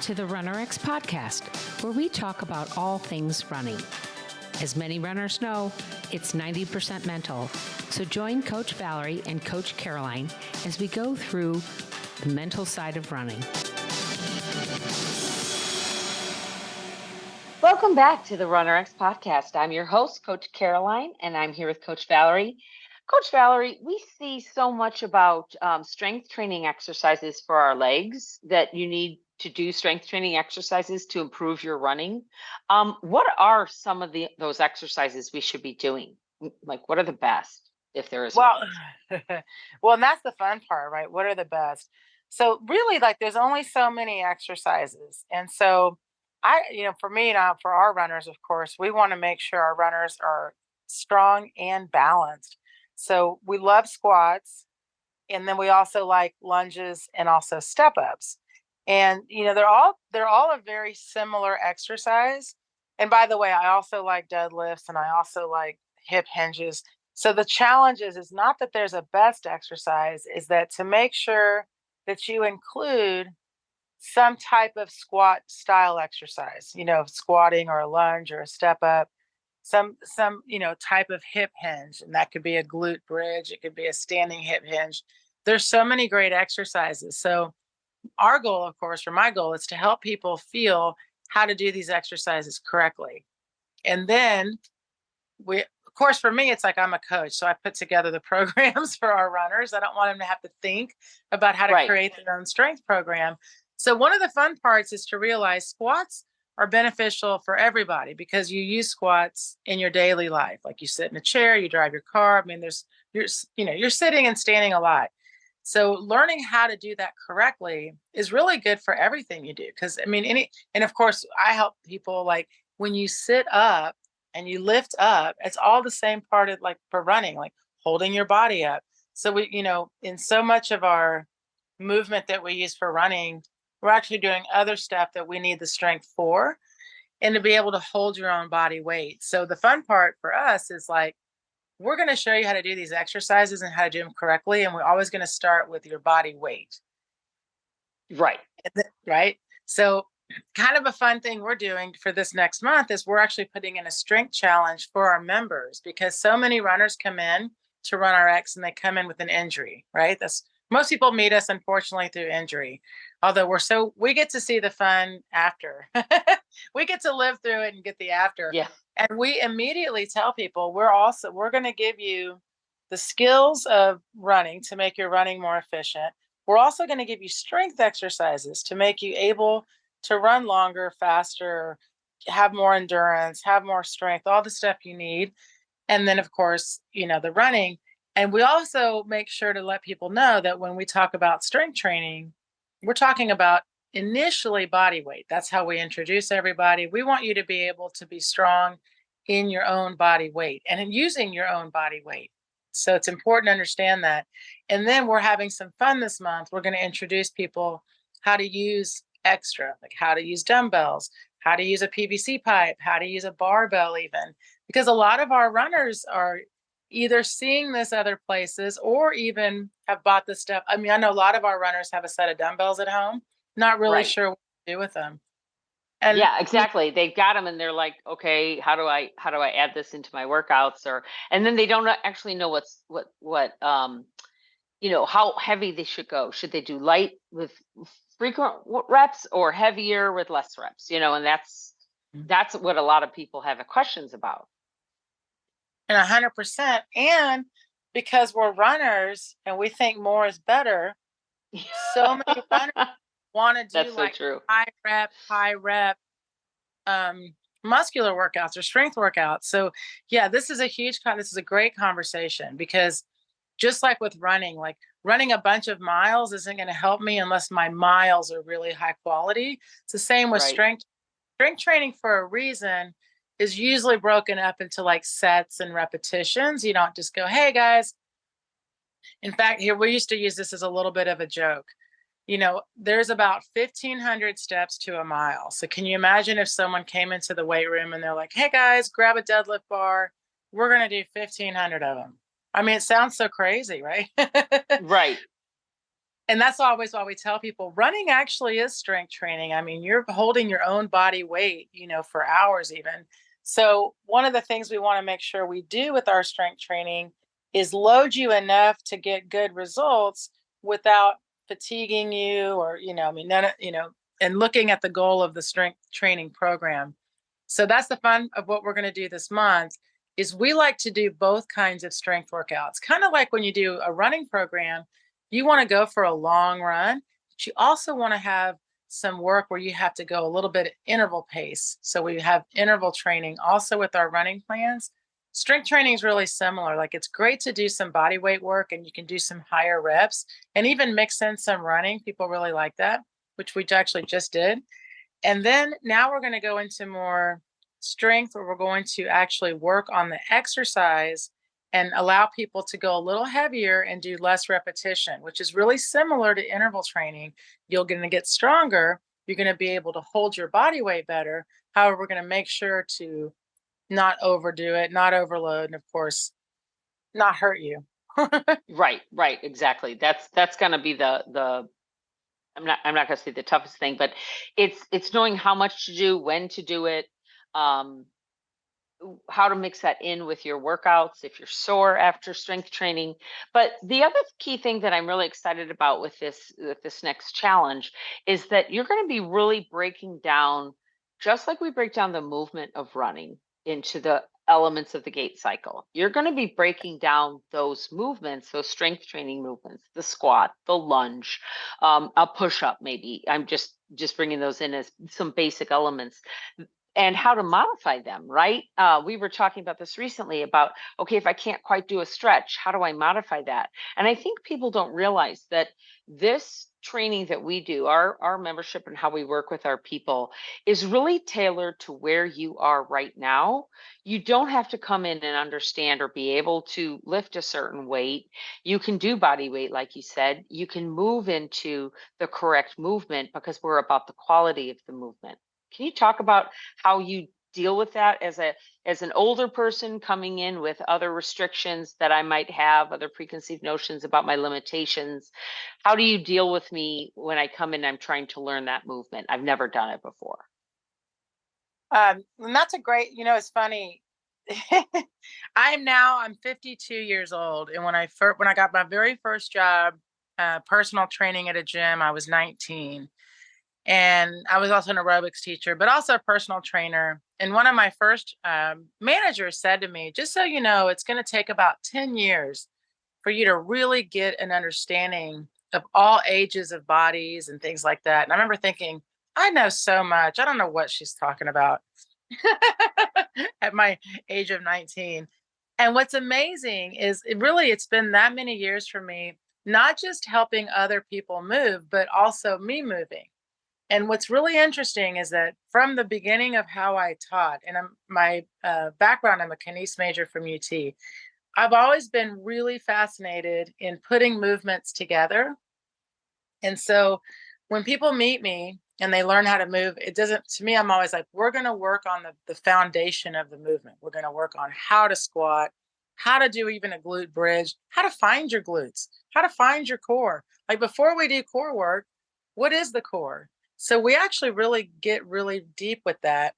to the RunnerX podcast, where we talk about all things running. As many runners know, it's 90% mental. So join Coach Valerie and Coach Caroline as we go through the mental side of running. Welcome back to the RunnerX podcast. I'm your host, Coach Caroline, and I'm here with Coach Valerie. Coach Valerie, we see so much about strength training exercises for our legs, that you need to do strength training exercises to improve your running. What are some of those exercises we should be doing? Like, what are the best, if there is Well, one? well, and that's the fun part, right? What are the best? So really, like, there's only so many exercises. And so for me, now, for our runners, of course, we want to make sure our runners are strong and balanced. So we love squats, and then we also like lunges and also step ups. And they're all a very similar exercise. And by the way, I also like deadlifts, and I also like hip hinges. So the challenge is not that there's a best exercise, is that to make sure that you include some type of squat style exercise, squatting or a lunge or a step up, some type of hip hinge, and that could be a glute bridge, it could be a standing hip hinge. There's so many great exercises. So our goal, of course, or my goal, is to help people feel how to do these exercises correctly. And then of course, for me, it's like I'm a coach, so I put together the programs for our runners. I don't want them to have to think about how to create their own strength program. So one of the fun parts is to realize squats are beneficial for everybody, because you use squats in your daily life. Like, you sit in a chair, you drive your car. I mean, you're sitting and standing a lot. So learning how to do that correctly is really good for everything you do. Because and of course, I help people, like, when you sit up and you lift up, it's all the same part of, like, for running, like holding your body up. So in so much of our movement that we use for running, we're actually doing other stuff that we need the strength for, and to be able to hold your own body weight. So the fun part for us is, like, we're going to show you how to do these exercises and how to do them correctly. And we're always going to start with your body weight. Right. Right. So kind of a fun thing we're doing for this next month is we're actually putting in a strength challenge for our members, because so many runners come in to Run RX and they come in with an injury, right? Most people meet us, unfortunately, through injury. Although we get to see the fun after. We get to live through it and get the after. Yeah. And we immediately tell people we're going to give you the skills of running to make your running more efficient. We're also going to give you strength exercises to make you able to run longer, faster, have more endurance, have more strength, all the stuff you need. And then, of course, the running. And we also make sure to let people know that when we talk about strength training, we're talking about initially body weight. That's how we introduce everybody. We want you to be able to be strong in your own body weight and in using your own body weight. So it's important to understand that. And then we're having some fun this month. We're going to introduce people how to use extra, like how to use dumbbells, how to use a PVC pipe, how to use a barbell even, because a lot of our runners are either seeing this other places or even have bought this stuff. I mean, I know a lot of our runners have a set of dumbbells at home, not really sure what to do with them. And yeah, exactly. They've got them and they're like, okay, how do I add this into my workouts? And then they don't actually know how heavy they should go. Should they do light with frequent reps or heavier with less reps? And that's what a lot of people have questions about. And 100%. And because we're runners and we think more is better, so many runners want to do high rep muscular workouts or strength workouts. So yeah, this is a great conversation, because just like with running, like running a bunch of miles isn't going to help me unless my miles are really high quality. It's the same with strength. Strength training, for a reason, is usually broken up into like sets and repetitions. You don't just go, hey guys. In fact, here we used to use this as a little bit of a joke. There's about 1,500 steps to a mile. So can you imagine if someone came into the weight room and they're like, hey guys, grab a deadlift bar. We're going to do 1,500 of them. I mean, it sounds so crazy, right? Right. And that's always why we tell people running actually is strength training. I mean, you're holding your own body weight, for hours even. So, one of the things we want to make sure we do with our strength training is load you enough to get good results without fatiguing you or, I mean, and looking at the goal of the strength training program. So that's the fun of what we're going to do this month is we like to do both kinds of strength workouts. Kind of like when you do a running program, you want to go for a long run, but you also want to have some work where you have to go a little bit interval pace. So we have interval training also with our running plans. Strength training is really similar. Like it's great to do some body weight work and you can do some higher reps and even mix in some running. People really like that, which we actually just did. And then now we're going to go into more strength where we're going to actually work on the exercise and allow people to go a little heavier and do less repetition, which is really similar to interval training. You're going to get stronger. You're going to be able to hold your body weight better. However, we're going to make sure to not overdo it, not overload, and of course, not hurt you. Right, exactly. That's going to be the I'm not going to say the toughest thing, but it's knowing how much to do, when to do it, um, how to mix that in with your workouts if you're sore after strength training. But the other key thing that I'm really excited about with this next challenge is that you're going to be really breaking down, just like we break down the movement of running into the elements of the gait cycle. You're going to be breaking down those movements, those strength training movements, the squat, the lunge, a push up maybe. I'm just bringing those in as some basic elements and how to modify them, right? We were talking about this recently about, okay, if I can't quite do a stretch, how do I modify that? And I think people don't realize that this training that we do, our membership and how we work with our people is really tailored to where you are right now. You don't have to come in and understand or be able to lift a certain weight. You can do body weight, like you said. You can move into the correct movement because we're about the quality of the movement. Can you talk about how you deal with that as an older person coming in with other restrictions that I might have, other preconceived notions about my limitations? How do you deal with me when I come in and I'm trying to learn that movement? I've never done it before. And that's a great, it's funny. I'm 52 years old. And when I got my very first job, personal training at a gym, I was 19. And I was also an aerobics teacher, but also a personal trainer. And one of my first managers said to me, just so you know, it's going to take about 10 years for you to really get an understanding of all ages of bodies and things like that. And I remember thinking, I know so much. I don't know what she's talking about at my age of 19. And what's amazing is it's been that many years for me, not just helping other people move, but also me moving. And what's really interesting is that from the beginning of how I taught, and my background, I'm a kines major from UT. I've always been really fascinated in putting movements together. And so when people meet me and they learn how to move, it doesn't, to me, I'm always like, we're going to work on the foundation of the movement. We're going to work on how to squat, how to do even a glute bridge, how to find your glutes, how to find your core. Like before we do core work, what is the core? So we actually really get really deep with that.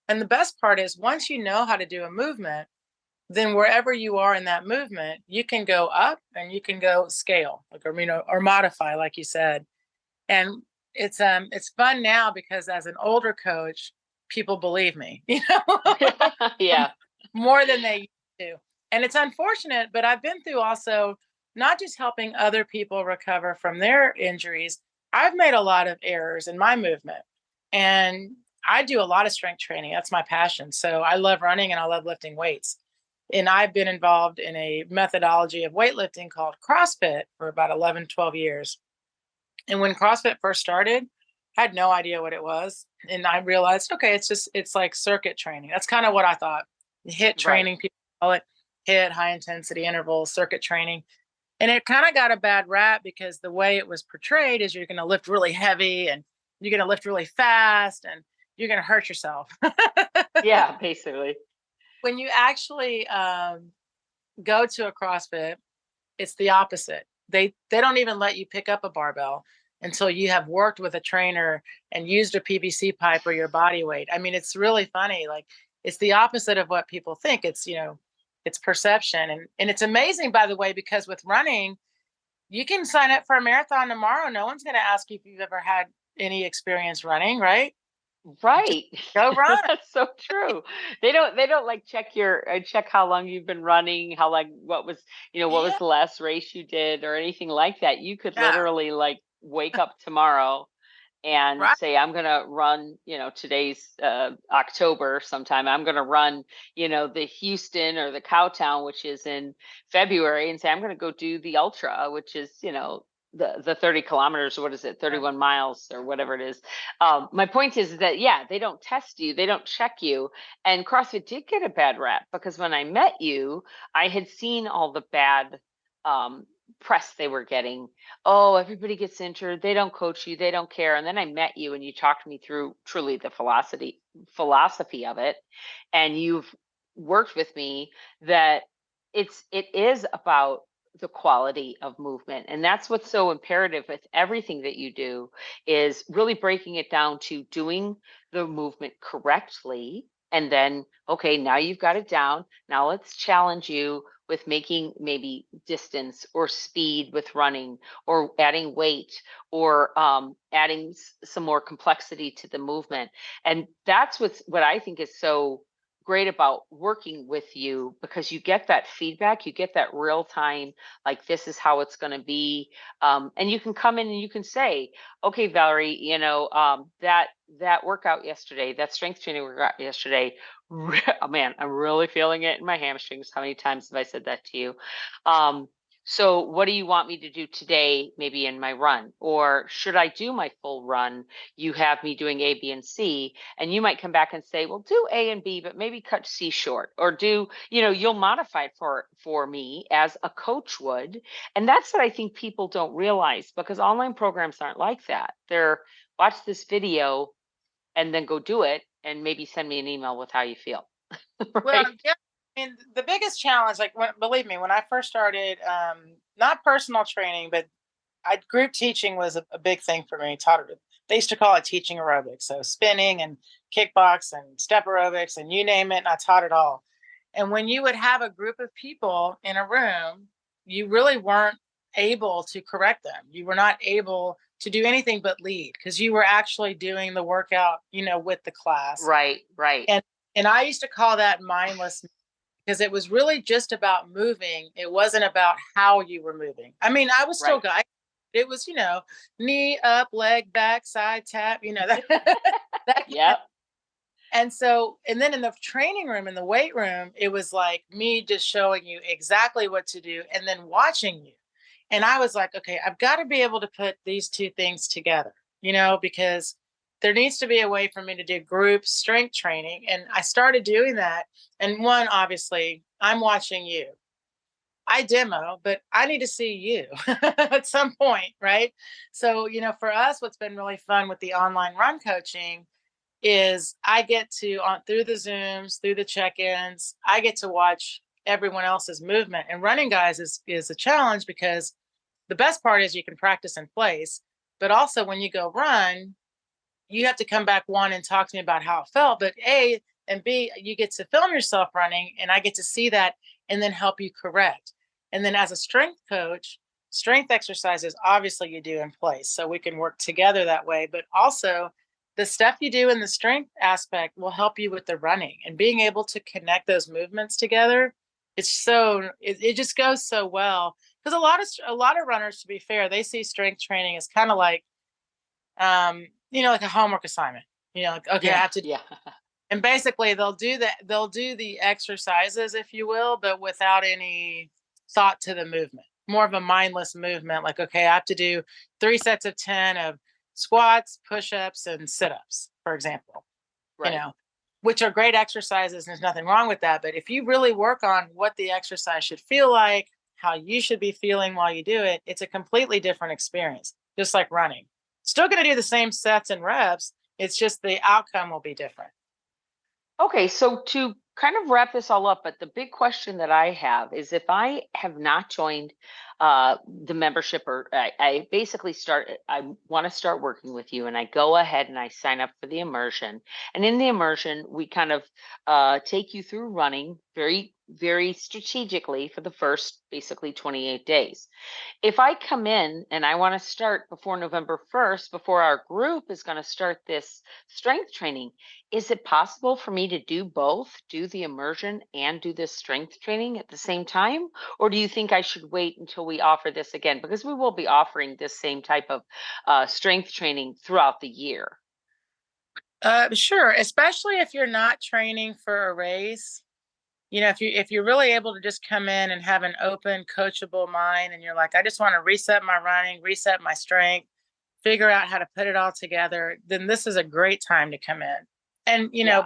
And the best part is once you know how to do a movement, then wherever you are in that movement, you can go up and you can go scale, like or modify, like you said. And it's fun now because as an older coach, people believe me, Yeah. more than they used to. And it's unfortunate, but I've been through also not just helping other people recover from their injuries. I've made a lot of errors in my movement. And I do a lot of strength training. That's my passion. So I love running and I love lifting weights. And I've been involved in a methodology of weightlifting called CrossFit for about 11, 12 years. And when CrossFit first started, I had no idea what it was. And I realized, okay, it's like circuit training. That's kind of what I thought. HIIT Right. training, people call it HIIT, high intensity interval circuit training. And it kind of got a bad rap because the way it was portrayed is you're going to lift really heavy and you're going to lift really fast and you're going to hurt yourself. Yeah, basically. When you actually go to a CrossFit, it's the opposite. they don't even let you pick up a barbell until you have worked with a trainer and used a PVC pipe or your body weight. I mean, it's really funny. Like, it's the opposite of what people think. It's, it's perception. And it's amazing, by the way, because with running, you can sign up for a marathon tomorrow. No one's going to ask you if you've ever had any experience running, right? Just Right. go run. That's so true. They don't like check how long you've been running, how like what was, what was Yeah. the last race you did or anything like that. You could Yeah. literally like wake up tomorrow and Right. say, I'm going to run, today's October sometime. I'm going to run, the Houston or the Cowtown, which is in February, and say, I'm going to go do the ultra, which is, the 30 kilometers, or what is it, 31 miles or whatever it is. My point is that, yeah, they don't test you, they don't check you. And CrossFit did get a bad rap because when I met you, I had seen all the bad press they were getting. Oh, everybody gets injured, they don't coach you, they don't care. And then I met you and you talked me through truly the philosophy of it. And you've worked with me that it is about the quality of movement, and that's what's so imperative with everything that you do, is really breaking it down to doing the movement correctly. And then, okay, now you've got it down, now let's challenge you with making maybe distance or speed with running, or adding weight, or adding some more complexity to the movement. And that's what I think is so great about working with you, because you get that feedback, you get that real time, like this is how it's going to be. And you can come in and you can say, okay, Valerie, that workout yesterday, that strength training workout yesterday, oh man, I'm really feeling it in my hamstrings. How many times have I said that to you? So what do you want me to do today, maybe in my run? Or should I do my full run? You have me doing A, B, and C, and you might come back and say, well, do A and B, but maybe cut C short, or do, you'll modify it for me as a coach would. And that's what I think people don't realize, because online programs aren't like that. They're watch this video and then go do it, and maybe send me an email with how you feel. Well, Right. yeah. I mean, the biggest challenge, like, believe me, when I first started, not personal training, but group teaching was a big thing for me. They used to call it teaching aerobics. So spinning and kickbox and step aerobics and you name it, and I taught it all. And when you would have a group of people in a room, you really weren't able to correct them. You were not able to do anything but lead, because you were actually doing the workout, with the class. Right, right. And I used to call that mindless, because it was really just about moving. It wasn't about how you were moving. I mean, I was still Right. guiding. It was, knee up, leg back, side tap, that, that. Yep. And so, and then in the training room, in the weight room, it was like me just showing you exactly what to do and then watching you. And I was like, okay, I've got to be able to put these two things together, because there needs to be a way for me to do group strength training. And I started doing that. And one, obviously, I'm watching you. I demo, but I need to see you at some point, right? So, for us, what's been really fun with the online run coaching is I get to, on through the Zooms, through the check-ins, I get to watch everyone else's movement. And running, guys, is a challenge, because the best part is you can practice in place, but also when you go run, you have to come back, one, and talk to me about how it felt, but A, and B, you get to film yourself running, and I get to see that and then help you correct. And then as a strength coach, strength exercises obviously you do in place, so we can work together that way. But also, the stuff you do in the strength aspect will help you with the running, and being able to connect those movements together. It just goes so well, because a lot of runners, to be fair, they see strength training as kind of like, like a homework assignment. Like, okay, I Yeah. have to. Yeah. And basically, they'll do that. They'll do the exercises, if you will, but without any thought to the movement. More of a mindless movement. Like, okay, I have to do 3 sets of 10 of squats, push-ups, and sit-ups, for example. You Right. know, which are great exercises, and there's nothing wrong with that. But if you really work on what the exercise should feel like, how you should be feeling while you do it, it's a completely different experience. Just like running, still going to do the same sets and reps. It's just the outcome will be different. Okay, so to kind of wrap this all up, but the big question that I have is, if I have not joined the membership, or I basically I want to start working with you, and I go ahead and I sign up for the immersion. And in the immersion, we kind of take you through running very, very strategically for the first basically 28 days. If I come in and I want to start before November 1st, before our group is going to start this strength training, is it possible for me to do both, do the immersion and do this strength training at the same time? Or do you think I should wait until we offer this again? Because we will be offering this same type of strength training throughout the year. Sure, especially if you're not training for a race. If you're really able to just come in and have an open, coachable mind, and you're like, I just want to reset my running, reset my strength, figure out how to put it all together, then this is a great time to come in. And Yeah,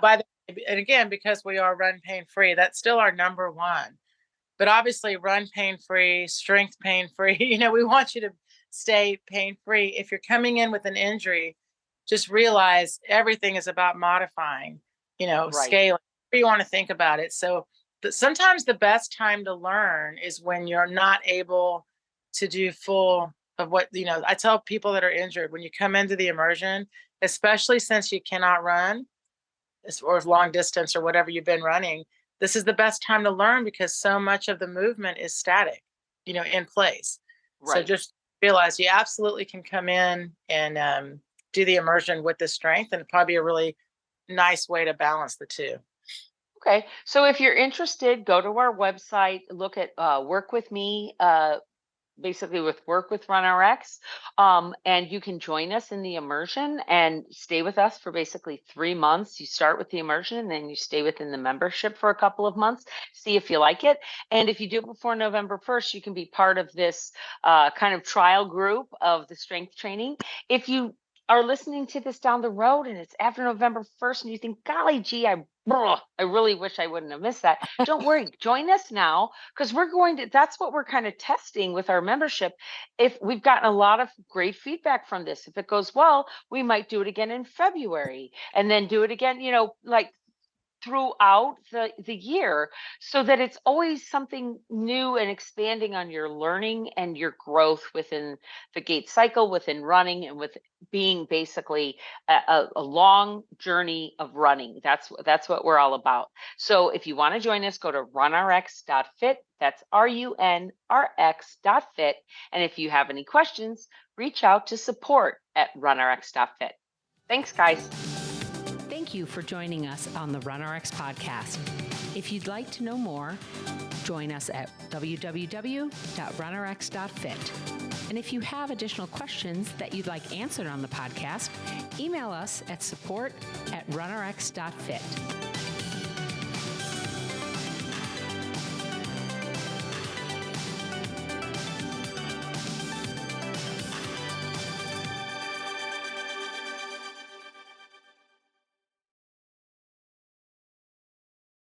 and again, because we are run pain free, that's still our number one. But obviously, run pain free, strength pain free. We want you to stay pain free. If you're coming in with an injury, just realize everything is about modifying, right, scaling. However you want to think about it. So sometimes the best time to learn is when you're not able to do full of what, I tell people that are injured, when you come into the immersion, especially since you cannot run or long distance or whatever you've been running, this is the best time to learn because so much of the movement is static, in place. So right. just realize you absolutely can come in and do the immersion with the strength, and it'd probably be a really nice way to balance the two. Okay, so if you're interested, go to our website, look at Work With Me, basically with Work with RunRx, and you can join us in the immersion and stay with us for basically 3 months. You start with the immersion and then you stay within the membership for a couple of months, see if you like it. And if you do it before November 1st, you can be part of this kind of trial group of the strength training. If you are listening to this down the road and it's after November 1st and you think, golly gee, I really wish I wouldn't have missed that. Don't worry, join us now, because that's what we're kind of testing with our membership. If we've gotten a lot of great feedback from this, if it goes well, we might do it again in February and then do it again, like throughout the year, so that it's always something new and expanding on your learning and your growth within the gait cycle, within running, and with being basically a long journey of running. That's what we're all about. So if you want to join us, go to runrx.fit. That's runrx.fit. And if you have any questions, reach out to support@runrx.fit. Thanks, guys. Thank you for joining us on the RunRx podcast. If you'd like to know more, join us at www.runrx.fit. And if you have additional questions that you'd like answered on the podcast, email us at support@runrx.fit.